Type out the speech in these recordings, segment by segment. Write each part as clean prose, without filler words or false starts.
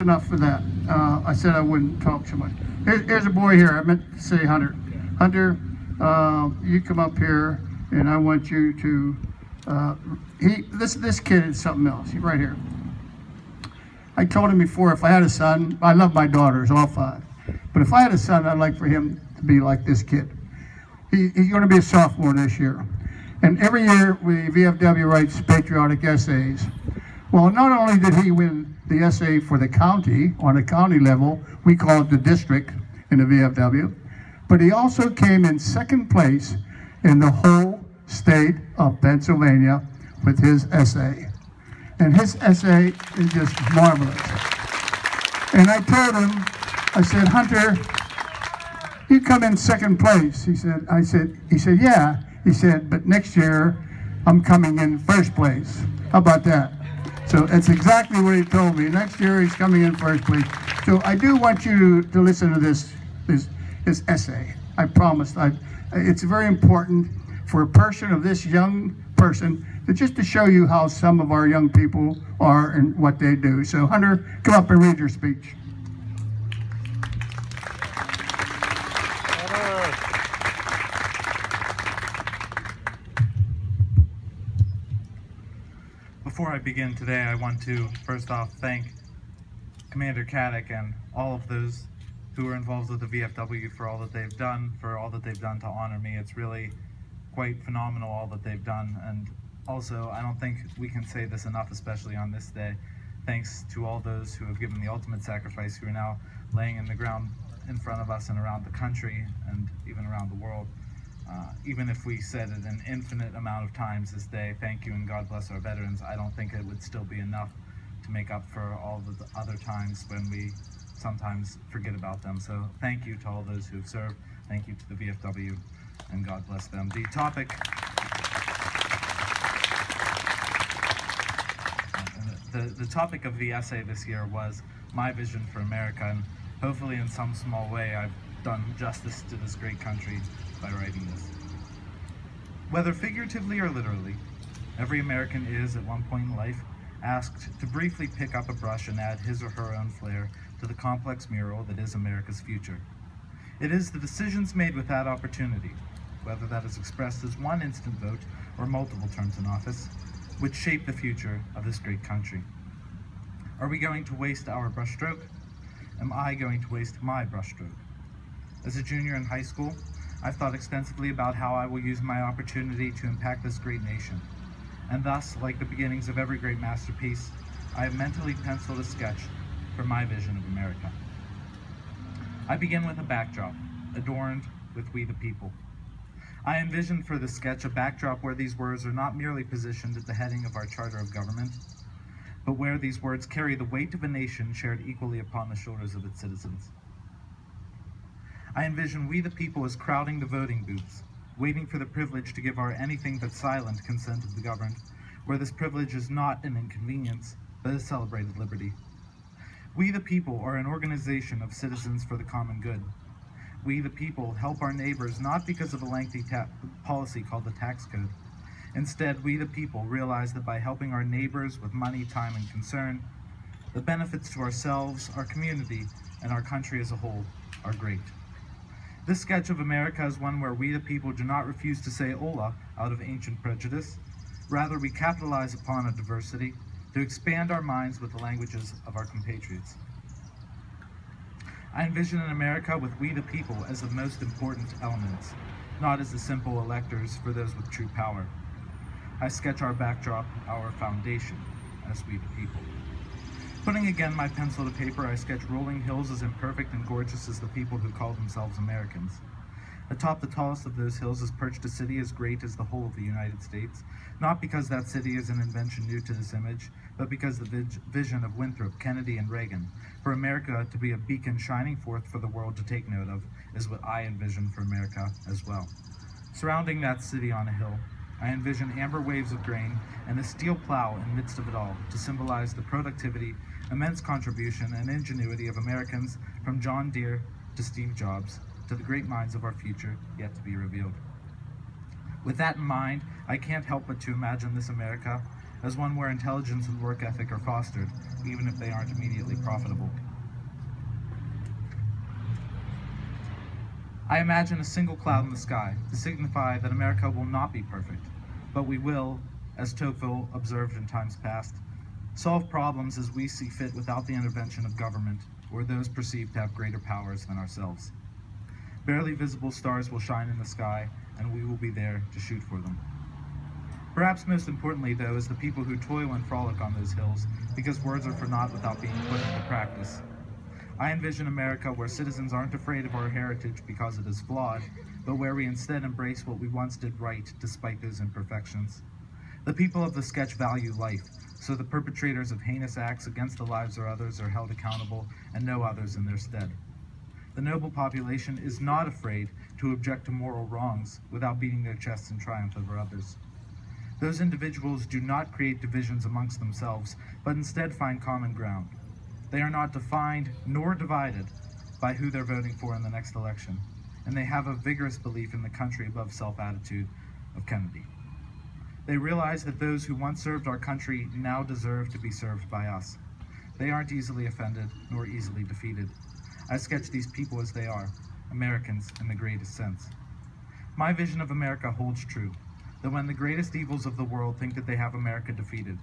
enough for that. I said I wouldn't talk too much. Here's a boy here. I meant to say Hunter. Hunter, you come up here, and I want you to. This kid is something else. He's right here. I told him before, if I had a son, I love my daughters, all 5. But if I had a son, I'd like for him to be like this kid. He's going to be a sophomore this year. And every year, VFW writes patriotic essays. Well, not only did he win the essay for the county, on a county level, we call it the district in the VFW, but he also came in 2nd place in the whole state of Pennsylvania with his essay. And his essay is just marvelous. And I told him, I said, Hunter, you come in 2nd place. He said, yeah. He said, but next year, I'm coming in 1st place. How about that? So that's exactly what he told me. Next year, he's coming in 1st place. So I do want you to listen to this essay. I promised. It's very important for a person of this young person just to show you how some of our young people are and what they do. So Hunter, come up and read your speech. Before I begin today, I want to first off thank Commander Caddick and all of those who are involved with the VFW for all that they've done, to honor me. It's really quite phenomenal all that they've done. And also, I don't think we can say this enough, especially on this day. Thanks to all those who have given the ultimate sacrifice, who are now laying in the ground in front of us and around the country and even around the world. Even if we said it an infinite amount of times this day, thank you and God bless our veterans, I don't think it would still be enough to make up for all the other times when we sometimes forget about them. So thank you to all those who have served. Thank you to the VFW, and God bless them. The topic of the essay this year was my vision for America, and hopefully in some small way I've done justice to this great country by writing this. Whether figuratively or literally, every American is, at one point in life, asked to briefly pick up a brush and add his or her own flair to the complex mural that is America's future. It is the decisions made with that opportunity, whether that is expressed as one instant vote or multiple terms in office, which shape the future of this great country. Are we going to waste our brushstroke? Am I going to waste my brushstroke? As a junior in high school, I've thought extensively about how I will use my opportunity to impact this great nation. And thus, like the beginnings of every great masterpiece, I have mentally penciled a sketch for my vision of America. I begin with a backdrop, adorned with "We the People." I envision for the sketch a backdrop where these words are not merely positioned at the heading of our Charter of Government, but where these words carry the weight of a nation shared equally upon the shoulders of its citizens. I envision we the people as crowding the voting booths, waiting for the privilege to give our anything but silent consent to the governed, where this privilege is not an inconvenience, but a celebrated liberty. We the people are an organization of citizens for the common good. We the people help our neighbors not because of a lengthy policy called the tax code. Instead, we the people realize that by helping our neighbors with money, time, and concern, the benefits to ourselves, our community, and our country as a whole are great. This sketch of America is one where we the people do not refuse to say hola out of ancient prejudice. Rather, we capitalize upon a diversity to expand our minds with the languages of our compatriots. I envision an America with we the people as the most important elements, not as the simple electors for those with true power. I sketch our backdrop, our foundation, as we the people. Putting again my pencil to paper, I sketch rolling hills as imperfect and gorgeous as the people who call themselves Americans. Atop the tallest of those hills is perched a city as great as the whole of the United States, not because that city is an invention new to this image, but because the vision of Winthrop, Kennedy, and Reagan, for America to be a beacon shining forth for the world to take note of, is what I envision for America as well. Surrounding that city on a hill, I envision amber waves of grain and a steel plow in the midst of it all to symbolize the productivity, immense contribution, and ingenuity of Americans from John Deere to Steve Jobs to the great minds of our future yet to be revealed. With that in mind, I can't help but to imagine this America as one where intelligence and work ethic are fostered, even if they aren't immediately profitable. I imagine a single cloud in the sky to signify that America will not be perfect, but we will, as Tocqueville observed in times past, solve problems as we see fit without the intervention of government or those perceived to have greater powers than ourselves. Barely visible stars will shine in the sky, and we will be there to shoot for them. Perhaps most importantly, though, is the people who toil and frolic on those hills, because words are for naught without being put into practice. I envision America where citizens aren't afraid of our heritage because it is flawed, but where we instead embrace what we once did right despite those imperfections. The people of the sketch value life, so the perpetrators of heinous acts against the lives of others are held accountable and no others in their stead. The noble population is not afraid to object to moral wrongs without beating their chests in triumph over others. Those individuals do not create divisions amongst themselves, but instead find common ground. They are not defined nor divided by who they're voting for in the next election, and they have a vigorous belief in the country above self attitude of Kennedy. They realize that those who once served our country now deserve to be served by us. They aren't easily offended nor easily defeated. I sketch these people as they are, Americans in the greatest sense. My vision of America holds true, that when the greatest evils of the world think that they have America defeated,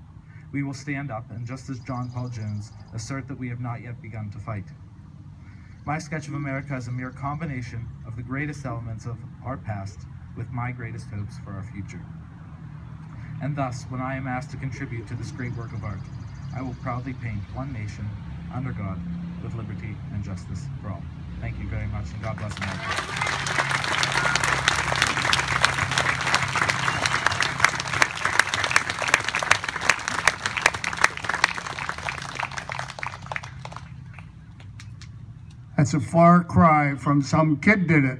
we will stand up and, just as John Paul Jones, assert that we have not yet begun to fight. My sketch of America is a mere combination of the greatest elements of our past with my greatest hopes for our future. And thus, when I am asked to contribute to this great work of art, I will proudly paint one nation, under God, with liberty and justice for all. Thank you very much, and God bless America. That's a far cry from some kid did it.